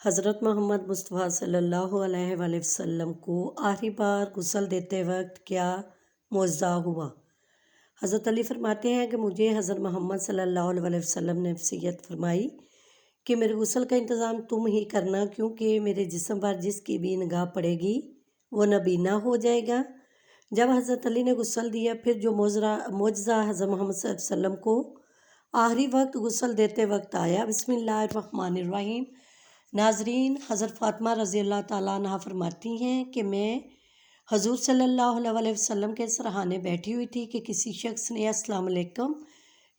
حضرت محمد مصطفیٰ صلی اللہ علیہ وآلہ وسلم کو آخری بار غسل دیتے وقت کیا معجزہ ہوا؟ حضرت علی فرماتے ہیں کہ مجھے حضرت محمد صلی اللہ علیہ وسلم نے وصیت فرمائی کہ میرے غسل کا انتظام تم ہی کرنا، کیونکہ میرے جسم پر جس کی بھی نگاہ پڑے گی وہ نبینا ہو جائے گا۔ جب حضرت علی نے غسل دیا، پھر جو معجزہ حضرت محمد صلی اللہ علیہ وسلم کو آخری وقت غسل دیتے وقت آیا۔ بسم اللہ الرحمن الرحیم۔ ناظرین، حضرت فاطمہ رضی اللہ تعالیٰ عنہ فرماتی ہیں کہ میں حضور صلی اللہ علیہ وسلم کے سرہانے بیٹھی ہوئی تھی کہ کسی شخص نے السلام علیکم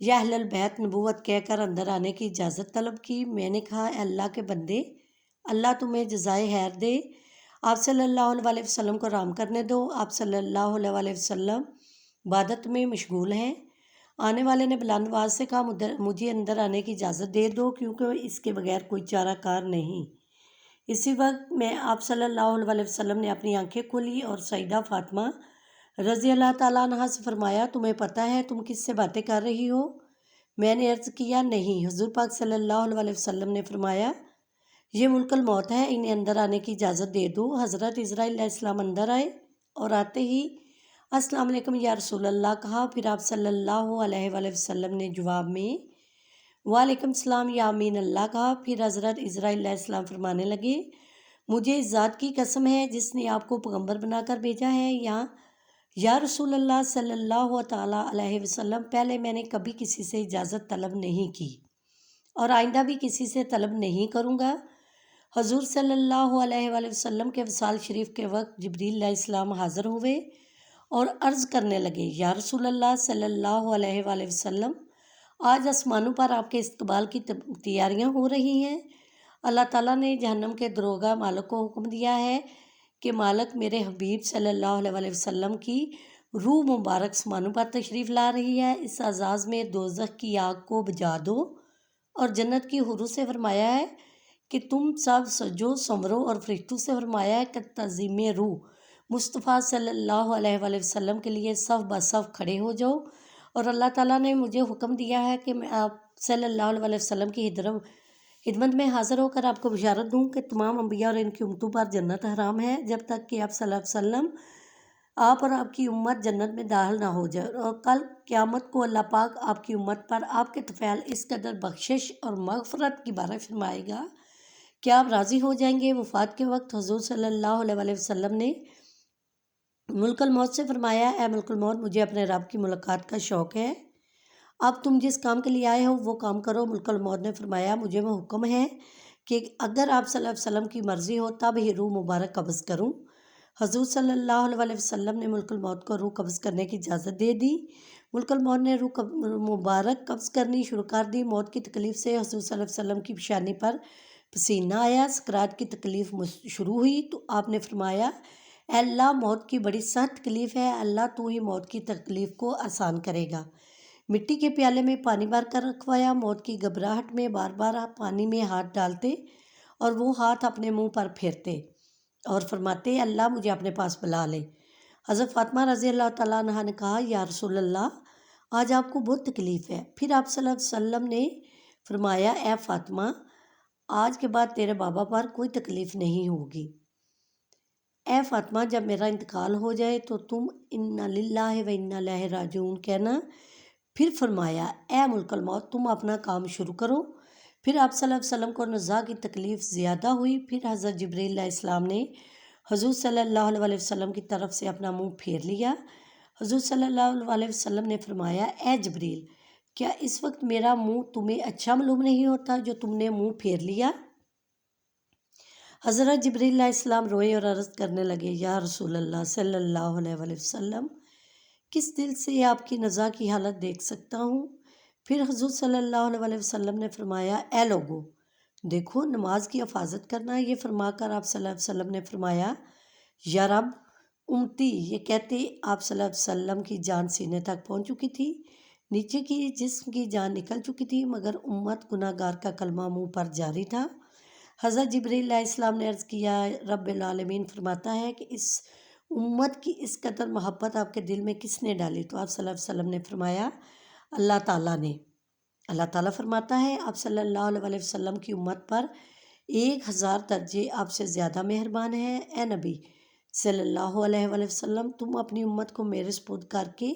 یا اہل البیت نبوت کہہ کر اندر آنے کی اجازت طلب کی۔ میں نے کہا، اے اللہ کے بندے، اللہ تمہیں جزائے خیر دے، آپ صلی اللہ علیہ وسلم کو آرام کرنے دو۔ آپ صلی اللہ علیہ وسلم عبادت میں مشغول ہیں۔ آنے والے نے بلند آواز سے کہا، مجھے اندر آنے کی اجازت دے دو، کیونکہ اس کے بغیر کوئی چارہ کار نہیں۔ اسی وقت میں آپ صلی اللہ علیہ وسلم نے اپنی آنکھیں کھولی اور سیدہ فاطمہ رضی اللہ تعالیٰ عنہ سے فرمایا، تمہیں پتہ ہے تم کس سے باتیں کر رہی ہو؟ میں نے عرض کیا، نہیں۔ حضور پاک صلی اللہ علیہ وسلم نے فرمایا، یہ ملک الموت ہے، انہیں اندر آنے کی اجازت دے دو۔ حضرت اسرائیل علیہ السلام اندر آئے اور آتے ہی السلام علیکم یا رسول اللہ کہا۔ پھر آپ صلی اللہ علیہ وسلم نے جواب میں وعلیکم السلام یا امین اللہ کہا۔ پھر حضرت اسرائیل علیہ السلام فرمانے لگے، مجھے اس ذات کی قسم ہے جس نے آپ کو پیغمبر بنا کر بھیجا ہے، یا رسول اللہ صلی اللہ تعالیٰ علیہ وسلم، پہلے میں نے کبھی کسی سے اجازت طلب نہیں کی اور آئندہ بھی کسی سے طلب نہیں کروں گا۔ حضور صلی اللہ علیہ وسلم کے وصال شریف کے وقت جبریل علیہ السلام حاضر ہوئے اور عرض کرنے لگے، یا رسول اللہ صلی اللہ علیہ وسلم، آج آسمانوں پر آپ کے استقبال کی تیاریاں ہو رہی ہیں۔ اللہ تعالیٰ نے جہنم کے دروغہ مالک کو حکم دیا ہے کہ مالک میرے حبیب صلی اللہ علیہ وسلم کی روح مبارک آسمانوں پر تشریف لا رہی ہے، اس اعزاز میں دوزخ کی آگ کو بجھا دو، اور جنت کی حوروں سے فرمایا ہے کہ تم سب سجو سنورو، اور فرشتوں سے فرمایا ہے کہ تعظیم روح مصطفیٰ صلی اللہ علیہ وسلم کے لیے صف بصف کھڑے ہو جاؤ۔ اور اللہ تعالیٰ نے مجھے حکم دیا ہے کہ میں آپ صلی اللہ علیہ وسلم کی خدمت میں حاضر ہو کر آپ کو بشارت دوں کہ تمام انبیاء اور ان کی امتوں پر جنت حرام ہے، جب تک کہ آپ صلی اللہ علیہ وسلم، آپ اور آپ کی امت جنت میں داخل نہ ہو جائے۔ اور کل قیامت کو اللہ پاک آپ کی امت پر آپ کے طفیل اس قدر بخشش اور مغفرت کی بارش فرمائے گا کہ آپ راضی ہو جائیں گے۔ وفات کے وقت حضور صلی اللہ علیہ وسلم نے ملک الموت سے فرمایا، اے ملک الموت، مجھے اپنے رب کی ملاقات کا شوق ہے، اب تم جس کام کے لیے آئے ہو وہ کام کرو۔ ملک الموت نے فرمایا، مجھے وہ حکم ہے کہ اگر آپ صلی اللہ علیہ وسلم کی مرضی ہو تب ہی روح مبارک قبض کروں۔ حضور صلی اللہ علیہ وسلم نے ملک الموت کو روح قبض کرنے کی اجازت دے دی۔ ملک الموت نے روح مبارک قبض کرنی شروع کر دی۔ موت کی تکلیف سے حضور صلی اللہ علیہ وسلم کی پیشانی پر پسینہ آیا۔ سکرات کی تکلیف شروع ہوئی تو آپ نے فرمایا، اے اللہ، موت کی بڑی سخت تکلیف ہے، اللہ تو ہی موت کی تکلیف کو آسان کرے گا۔ مٹی کے پیالے میں پانی بھر کر رکھوایا۔ موت کی گھبراہٹ میں بار بار پانی میں ہاتھ ڈالتے اور وہ ہاتھ اپنے منہ پر پھیرتے اور فرماتے، اللہ مجھے اپنے پاس بلا لے۔ حضرت فاطمہ رضی اللہ تعالیٰ عنہ نے کہا، یا رسول اللہ، آج آپ کو بہت تکلیف ہے۔ پھر آپ صلی اللہ علیہ وسلم نے فرمایا، اے فاطمہ، آج کے بعد تیرے بابا پر کوئی تکلیف نہیں ہوگی۔ اے فاطمہ، جب میرا انتقال ہو جائے تو تم انا للہ و انا الیہ راجعون کہنا۔ پھر فرمایا، اے ملک الموت، تم اپنا کام شروع کرو۔ پھر آپ صلی اللہ علیہ وسلم کو نزا کی تکلیف زیادہ ہوئی۔ پھر حضرت جبریل علیہ السلام نے حضور صلی اللہ علیہ وسلم کی طرف سے اپنا منہ پھیر لیا۔ حضور صلی اللہ علیہ وسلم نے فرمایا، اے جبریل، کیا اس وقت میرا منہ تمہیں اچھا معلوم نہیں ہوتا جو تم نے منہ پھیر لیا؟ حضرت جبریل علیہ السلام روئے اور عرض کرنے لگے، یا رسول اللہ صلی اللہ علیہ وسلم، کس دل سے آپ کی نزا کی حالت دیکھ سکتا ہوں؟ پھر حضور صلی اللہ علیہ وسلم نے فرمایا، اے لوگو، دیکھو نماز کی حفاظت کرنا۔ یہ فرما کر آپ صلی اللہ علیہ وسلم نے فرمایا، یا رب، امتی، یہ کہتے آپ صلی اللہ علیہ وسلم کی جان سینے تک پہنچ چکی تھی، نیچے کی جسم کی جان نکل چکی تھی، مگر امت گناہ گار کا کلمہ منہ پر جاری تھا۔ حضرت جبریل علیہ السلام نے عرض کیا، رب العالمین فرماتا ہے کہ اس امت کی اس قدر محبت آپ کے دل میں کس نے ڈالی؟ تو آپ صلی اللہ علیہ وسلم نے فرمایا، اللہ تعالیٰ نے۔ اللہ تعالیٰ فرماتا ہے، آپ صلی اللہ علیہ وسلم کی امت پر 1000 درجے آپ سے زیادہ مہربان ہے۔ اے نبی صلی اللہ علیہ وآلہ وسلم، تم اپنی امت کو میرے سپرد کر کے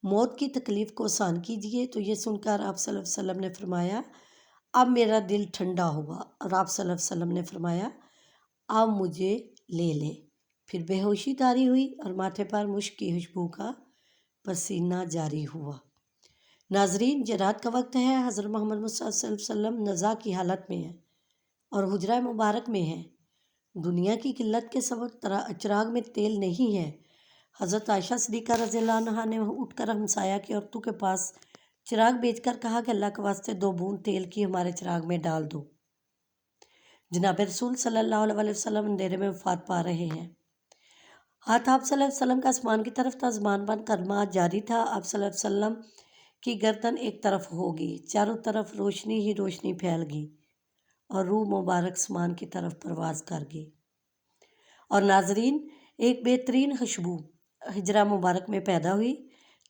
موت کی تکلیف کو آسان کیجیے۔ تو یہ سن کر آپ صلی اللہ علیہ وسلم نے فرمایا اب میرا دل ٹھنڈا ہوا، اور آپ صلی اللہ علیہ وسلم نے فرمایا اب مجھے لے لے۔ پھر بے ہوشی طاری ہوئی اور ماتھے پر مشک کی خوشبو کا پسینہ جاری ہوا۔ ناظرین، یہ رات کا وقت ہے۔ حضرت محمد مصطفیٰ صلی اللہ علیہ وسلم نزا کی حالت میں ہیں اور حجرہ مبارک میں ہیں۔ دنیا کی قلت کے سبب چراغ میں تیل نہیں ہے۔ حضرت عائشہ صدیقہ رضی اللہ عنہا نے اٹھ کر ہمسایہ کی عورتوں کے پاس چراغ بھیج کر کہا کہ اللہ کے واسطے 2 بوند تیل کی ہمارے چراغ میں ڈال دو۔ جناب رسول صلی اللہ علیہ وسلم اندھیرے میں وفات پا رہے ہیں۔ ہاتھ آپ صلی اللہ علیہ وسلم کا آسمان کی طرف تھا، زبان بند کلمہ جاری تھا۔ آپ صلی اللہ علیہ وسلم کی گردن ایک طرف ہوگی، چاروں طرف روشنی ہی روشنی پھیل گئی اور روح مبارک آسمان کی طرف پرواز کر گئی۔ اور ناظرین، ایک بہترین خوشبو حجرہ مبارک میں پیدا ہوئی۔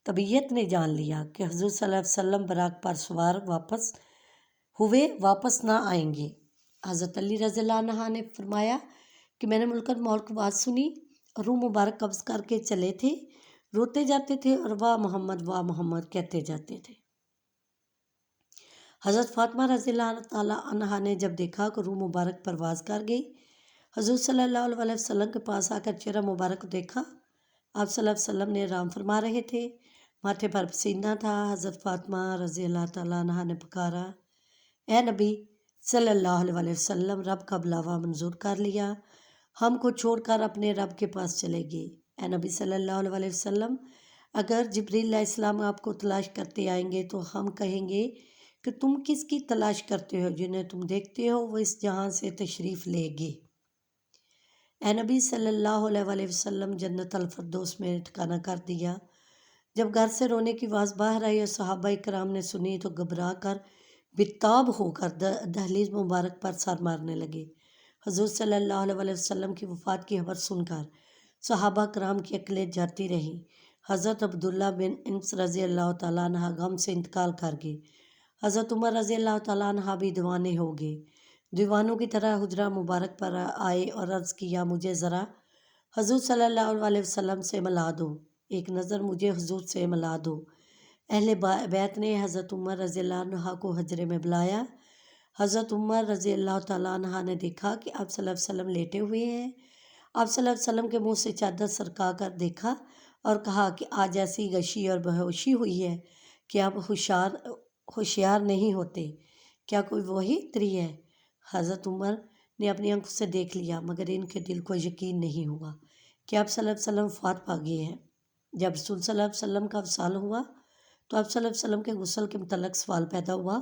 طبیعت نے جان لیا کہ حضور صلی اللہ علیہ وسلم براق پر سوار واپس نہ آئیں گے۔ حضرت علی رضی اللہ عنہ نے فرمایا کہ میں نے ملک الموت کی آواز سنی اور روح مبارک قبض کر کے چلے تھے، روتے جاتے تھے اور واہ محمد کہتے جاتے تھے۔ حضرت فاطمہ رضی اللہ تعالیٰ عنہا نے جب دیکھا کہ روح مبارک پرواز کر گئی، حضور صلی اللہ علیہ وسلم کے پاس آ کر چہرہ مبارک کو دیکھا۔ آپ صلی اللہ علیہ وسلم نے آرام فرما رہے تھے، ماتھے پر پسینہ تھا۔ حضرت فاطمہ رضی اللہ تعالیٰ عنہا نے پکارا اے نبی صلی اللہ علیہ وسلم، رب کا بلاوا منظور کر لیا، ہم کو چھوڑ کر اپنے رب کے پاس چلے گئے۔ اے نبی صلی اللہ علیہ وسلم، اگر جبریل علیہ السلام آپ کو تلاش کرتے آئیں گے تو ہم کہیں گے کہ تم کس کی تلاش کرتے ہو؟ جنہیں تم دیکھتے ہو وہ اس جہاں سے تشریف لے گے۔ اے نبی صلی اللہ علیہ وسلم، جنت الفردوس میں ٹھکانہ کر دیا۔ جب گھر سے رونے کی آواز باہر آئی اور صحابہ کرام نے سنی تو گھبرا کر بتاب ہو کر دہلیز مبارک پر سر مارنے لگے۔ حضور صلی اللہ علیہ وسلم کی وفات کی خبر سن کر صحابہ کرام کی عقلیں جاتی رہیں۔ حضرت عبداللہ بن انس رضی اللہ تعالیٰ عنہ غم سے انتقال کر گئے۔ حضرت عمر رضی اللہ تعالیٰ عنہ بھی دیوانے ہو گئے۔ دیوانوں کی طرح حجرہ مبارک پر آئے اور عرض کیا مجھے ذرا حضور صلی اللہ علیہ وسلم سے ملا دو، ایک نظر مجھے حضور سے ملا دو۔ اہل بیت نے حضرت عمر رضی اللہ عنہ کو حجرے میں بلایا۔ حضرت عمر رضی اللہ تعالیٰ عنہ نے دیکھا کہ آپ صلی اللہ علیہ وسلم لیٹے ہوئے ہیں۔ آپ صلی اللہ علیہ وسلم کے منہ سے چادر سرکا کر دیکھا اور کہا کہ آج ایسی غشی اور بےہوشی ہوئی ہے کہ آپ ہوشیار نہیں ہوتے، کیا کوئی وحی اتری ہے؟ حضرت عمر نے اپنی آنکھوں سے دیکھ لیا مگر ان کے دل کو یقین نہیں ہوا کہ آپ صلی اللہ علیہ وسلم وفات پا گئے ہیں۔ جب رسول صلی اللہ علیہ وسلم کا وصال ہوا تو آپ صلی اللہ علیہ وسلم کے غسل کے متعلق سوال پیدا ہوا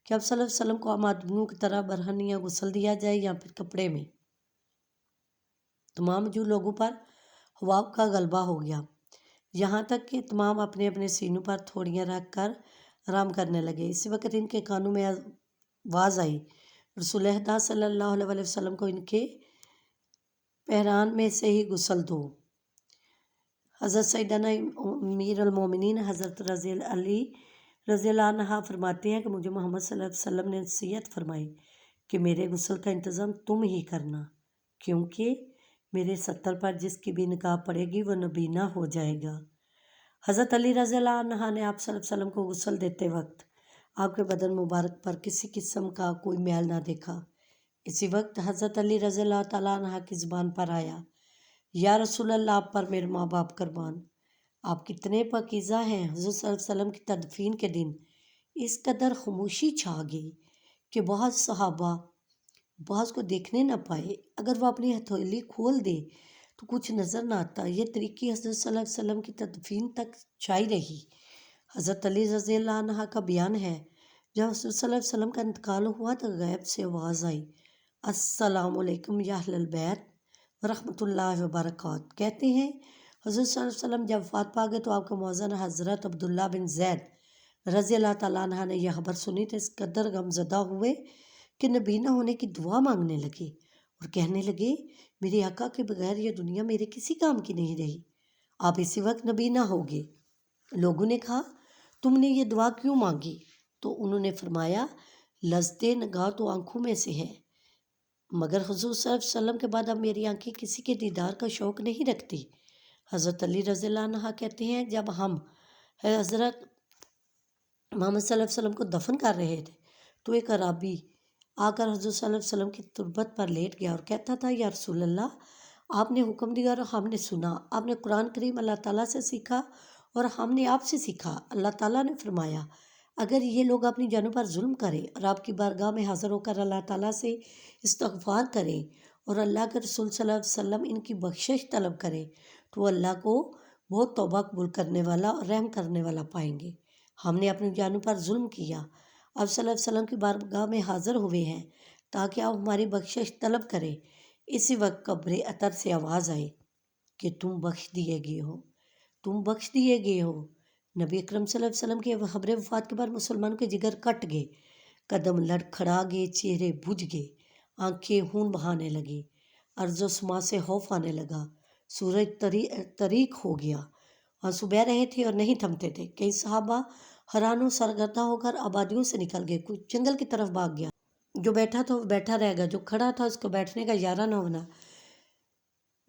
کہ آپ صلی اللہ علیہ وسلم کو عام آدمیوں کی طرح برہن یا غسل دیا جائے یا پھر کپڑے میں۔ تمام موجود لوگوں پر ہوا کا غلبہ ہو گیا، یہاں تک کہ تمام اپنے اپنے سینوں پر تھوڑیاں رکھ کر آرام کرنے لگے۔ اسی وقت ان کے کانوں میں آواز آئی رسول خدا صلی اللہ علیہ وسلم کو ان کے پہران میں سے ہی غسل دو۔ حضرت سیدنا امیر المومنین حضرت علی رضی اللہ عنہ فرماتے ہیں کہ مجھے محمد صلی اللہ علیہ وسلم نے نصیحت فرمائی کہ میرے غسل کا انتظام تم ہی کرنا، کیونکہ میرے ستر پر جس کی بھی نگاہ پڑے گی وہ نبینہ ہو جائے گا۔ حضرت علی رضی اللہ عنہ نے آپ صلی اللہ علیہ وسلم کو غسل دیتے وقت آپ کے بدن مبارک پر کسی قسم کا کوئی میل نہ دیکھا۔ اسی وقت حضرت علی رضی اللہ تعالیٰ عنہ کی زبان پر آیا یا رسول اللہ، آپ پر میرے ماں باپ قربان، آپ کتنے پاکیزہ ہیں۔ حضور صلی اللہ علیہ وسلم کی تدفین کے دن اس قدر خاموشی چھا گئی کہ بہت صحابہ بعض کو دیکھنے نہ پائے، اگر وہ اپنی ہتھیلی کھول دے تو کچھ نظر نہ آتا۔ یہ طریقی حضرت صلی اللہ علیہ وسلم کی تدفین تک چھائی رہی۔ حضرت علی رضی اللہ عنہ کا بیان ہے جب حضور صلی اللہ علیہ وسلم کا انتقال ہوا تو غیب سے آواز آئی السلام علیکم یا اہل البیت ورحمۃ اللہ وبرکاتہ۔ کہتے ہیں حضور صلی اللہ علیہ وسلم جب وفات پا گئے تو آپ کا موذن حضرت عبداللہ بن زید رضی اللہ تعالیٰ عنہ نے یہ خبر سنی تو اس قدر غم زدہ ہوئے کہ نبینہ ہونے کی دعا مانگنے لگے اور کہنے لگے میرے آقا کے بغیر یہ دنیا میرے کسی کام کی نہیں رہی، آپ اسی وقت نبینہ ہو گئے۔ لوگوں نے کہا تم نے یہ دعا کیوں مانگی؟ تو انہوں نے فرمایا لذت نگاہ تو آنکھوں میں سے ہے، مگر حضور صلی اللہ علیہ وسلم کے بعد اب میری آنکھیں کسی کے دیدار کا شوق نہیں رکھتی۔ حضرت علی رضی اللہ عنہ کہتے ہیں جب ہم حضرت محمد صلی اللہ علیہ وسلم کو دفن کر رہے تھے تو ایک عرابی آ کر حضور صلی اللہ علیہ وسلم کی تربت پر لیٹ گیا اور کہتا تھا یا رسول اللہ، آپ نے حکم دیا اور ہم نے سنا، آپ نے قرآن کریم اللہ تعالیٰ سے سیکھا اور ہم نے آپ سے سیکھا۔ اللہ تعالیٰ نے فرمایا اگر یہ لوگ اپنی جانوں پر ظلم کریں اور آپ کی بارگاہ میں حاضر ہو کر اللہ تعالیٰ سے استغفار کریں اور اللہ کے رسول صلی اللہ علیہ وسلم ان کی بخشش طلب کریں تو وہ اللہ کو بہت توبہ قبول کرنے والا اور رحم کرنے والا پائیں گے۔ ہم نے اپنی جانوں پر ظلم کیا، آپ صلی اللہ علیہ وسلم کی بارگاہ میں حاضر ہوئے ہیں تاکہ آپ ہماری بخشش طلب کریں۔ اسی وقت قبر اطہر سے آواز آئی کہ تم بخش دیے گئے ہو، تم بخش دیے گئے ہو۔ نبی اکرم صلی اللہ علیہ وسلم کے خبر وفات کے بعد مسلمانوں کے جگر کٹ گئے، قدم لڑکھڑا گئے، چہرے بجھ گئے، آنکھیں خون بہانے لگی، ارض و سما سے خوف آنے لگا، سورج طریق ہو گیا، آنسو بہہ رہے تھے اور نہیں تھمتے تھے۔ کئی صحابہ حیران و سرگردہ ہو کر آبادیوں سے نکل گئے، کوئی جنگل کی طرف بھاگ گیا، جو بیٹھا تھا وہ بیٹھا رہ گیا، جو کھڑا تھا اس کو بیٹھنے کا یارہ نہ ہونا۔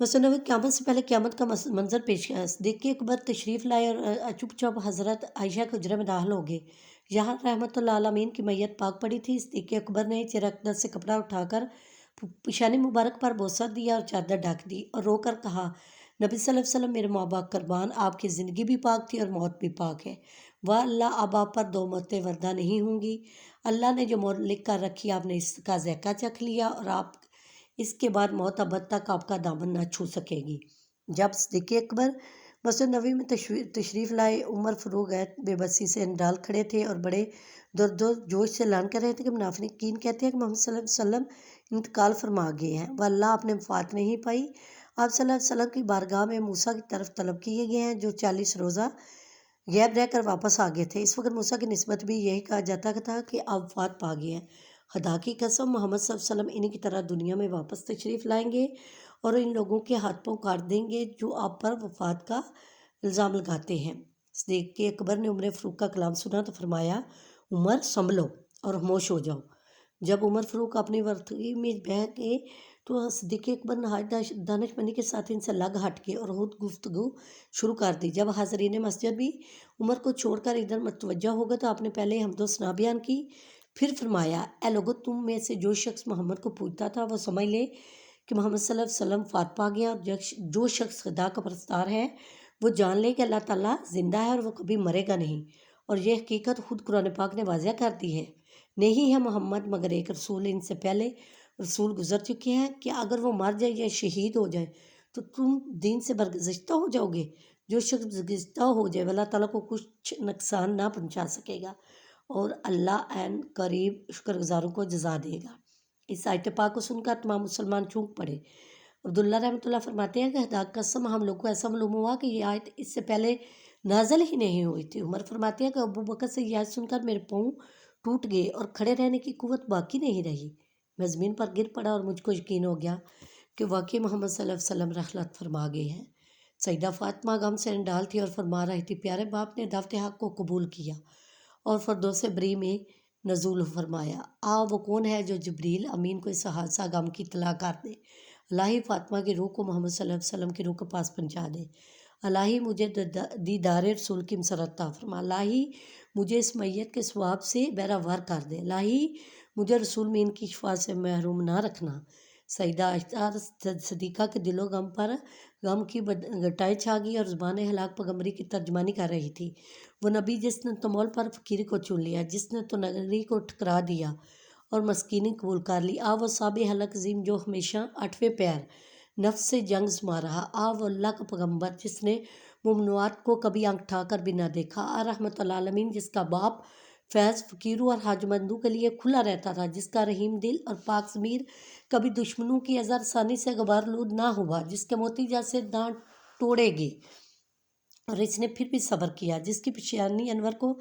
مسجد قیامت سے پہلے قیامت کا منظر پیش کیا۔ صدیق اکبر تشریف لائے اور چپ چاپ حضرت عائشہ کے حجرے میں داخل ہو گئے۔ یہاں رحمت اللہ عالمین کی میت پاک پڑی تھی۔ صدیق اکبر نے چراغداز سے کپڑا اٹھا کر پیشانی مبارک پر بوسہ دیا اور چادر ڈھک دی اور رو کر کہا نبی صلی اللہ علیہ وسلم میرے ماں باپ قربان، آپ کی زندگی بھی پاک تھی اور موت بھی پاک ہے۔ واہ اللہ، اب آپ پر دو موتیں وردہ نہیں ہوں گی۔ اللہ نے جو موت لکھ کر رکھی آپ نے اس کا ذائقہ چکھ لیا اور آپ اس کے بعد موت ابد تک آپ کا دامن نہ چھو سکے گی۔ جب صدیق اکبر مسجد نبوی میں تشریف لائے، عمر فاروق بے بسی سے نڈال کھڑے تھے اور بڑے درد و جوش سے اعلان کر رہے تھے کہ منافقین کہتے ہیں کہ محمد صلی اللہ علیہ وسلم انتقال فرما گئے ہیں۔ واللہ آپ نے وفات نہیں پائی، آپ صلی اللہ علیہ وسلم کی بارگاہ میں موسیٰ کی طرف طلب کیے گئے ہیں جو 40 روزہ غیب رہ کر واپس آ گئے تھے۔ اس وقت موسیٰ کی نسبت بھی یہی کہا جاتا تھا کہ آپ وفات پا گئے ہیں۔ خدا کی قسم محمد صلی اللہ علیہ وسلم انہی کی طرح دنیا میں واپس تشریف لائیں گے اور ان لوگوں کے ہاتھ پاؤں کاٹ دیں گے جو آپ پر وفات کا الزام لگاتے ہیں۔ صدیق اکبر نے عمر فاروق کا کلام سنا تو فرمایا عمر سنبھلو اور خاموش ہو جاؤ۔ جب عمر فاروق اپنی ورطی میں بیٹھ گئے تو صدیق اکبر نہایت دانش مندی کے ساتھ ان سے لگ ہٹ گئے اور خود گفتگو شروع کر دی۔ جب حاضرین مسجد بھی عمر کو چھوڑ کر ادھر متوجہ ہو گئے تو آپ نے پہلے حمد و ثنا بیان کی، پھر فرمایا اے لوگو، تم میں سے جو شخص محمد کو پوجتا تھا وہ سمجھ لے کہ محمد صلی اللہ علیہ وسلم وفات پا گیا، اور جو شخص خدا کا پرستار ہے وہ جان لے کہ اللہ تعالیٰ زندہ ہے اور وہ کبھی مرے گا نہیں، اور یہ حقیقت خود قرآن پاک نے واضح کر دی ہے۔ نہیں ہے محمد مگر ایک رسول، ان سے پہلے رسول گزر چکے ہیں کہ اگر وہ مر جائے یا شہید ہو جائے تو تم دین سے برگزشتہ ہو جاؤ گے۔ جو شخص برگزشتہ ہو جائے اللہ تعالیٰ کو کچھ نقصان نہ پہنچا سکے گا اور اللہ عین قریب شکر گزاروں کو جزا دے گا۔ اس آیت پاک کو سن کر تمام مسلمان چونک پڑے۔ عبداللہ رحمۃ اللہ فرماتے ہیں کہ خدا کی قسم ہم لوگوں کو ایسا معلوم ہوا کہ یہ آیت اس سے پہلے نازل ہی نہیں ہوئی تھی۔ عمر فرماتے ہیں کہ ابو بکر سے یہ آیت سن کر میرے پاؤں ٹوٹ گئے اور کھڑے رہنے کی قوت باقی نہیں رہی۔ میں زمین پر گر پڑا اور مجھ کو یقین ہو گیا کہ واقعی محمد صلی اللہ علیہ وسلم رحلت فرما گئے ہیں۔ سیدہ فاطمہ غم سے نڈال تھی اور فرما رہی تھی پیارے باپ نے دعوت حق کو قبول کیا اور فردوس بری میں نزول فرمایا۔ وہ کون ہے جو جبریل امین کو اس حادثہ غم کی اطلاع کر دے؟ الہی فاطمہ کی روح کو محمد صلی اللہ علیہ وسلم کی روح کے پاس پہنچا دے۔ الہی مجھے دیدار رسول کی مسرت عطا فرما۔ الہی مجھے اس میت کے ثواب سے بہرہ کر دے۔ الہی مجھے رسول میں ان کی شفاعت سے محروم نہ رکھنا۔ سیدہ عائشہ صدیقہ کے دل و غم پر غم کی گٹائی چھا گئی اور زبان ہلاک پیغمبری کی ترجمانی کر رہی تھی۔ وہ نبی جس نے تمول پر فقیری کو چن لیا، جس نے تو نگری کو ٹھکرا دیا اور مسکینی قبول کر لی۔ وہ صاب حلق عظیم جو ہمیشہ 8ویں پیر نفس سے جنگ زما رہا۔ وہ اللہ کا پیغمبر جس نے ممنوعات کو کبھی آنکھ اٹھا کر بھی نہ دیکھا۔ رحمت اللہ عالمین جس کا باب فیض فقیروں اور حاج مندوں کے لیے کھلا رہتا تھا، جس کا رحیم دل اور پاک ضمیر کبھی دشمنوں کی اذر ثانی سے غبارآلود نہ ہوا، جس کے موتی جیسے دانت توڑے گئے اور اس نے پھر بھی صبر کیا، جس کی پیشانی انور کو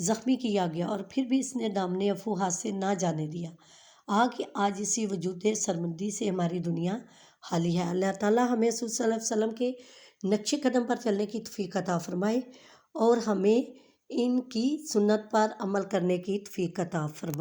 زخمی کیا گیا اور پھر بھی اس نے دامن عفو ہاتھ سے نہ جانے دیا۔ کہ آج اسی وجود سرمندی سے ہماری دنیا خالی ہے۔ اللہ تعالیٰ ہمیں رسول صلی اللہ علیہ وسلم کے نقش قدم پر چلنے کی توفیق عطا فرمائے اور ہمیں ان کی سنت پر عمل کرنے کی توفیق عطا فرمائے۔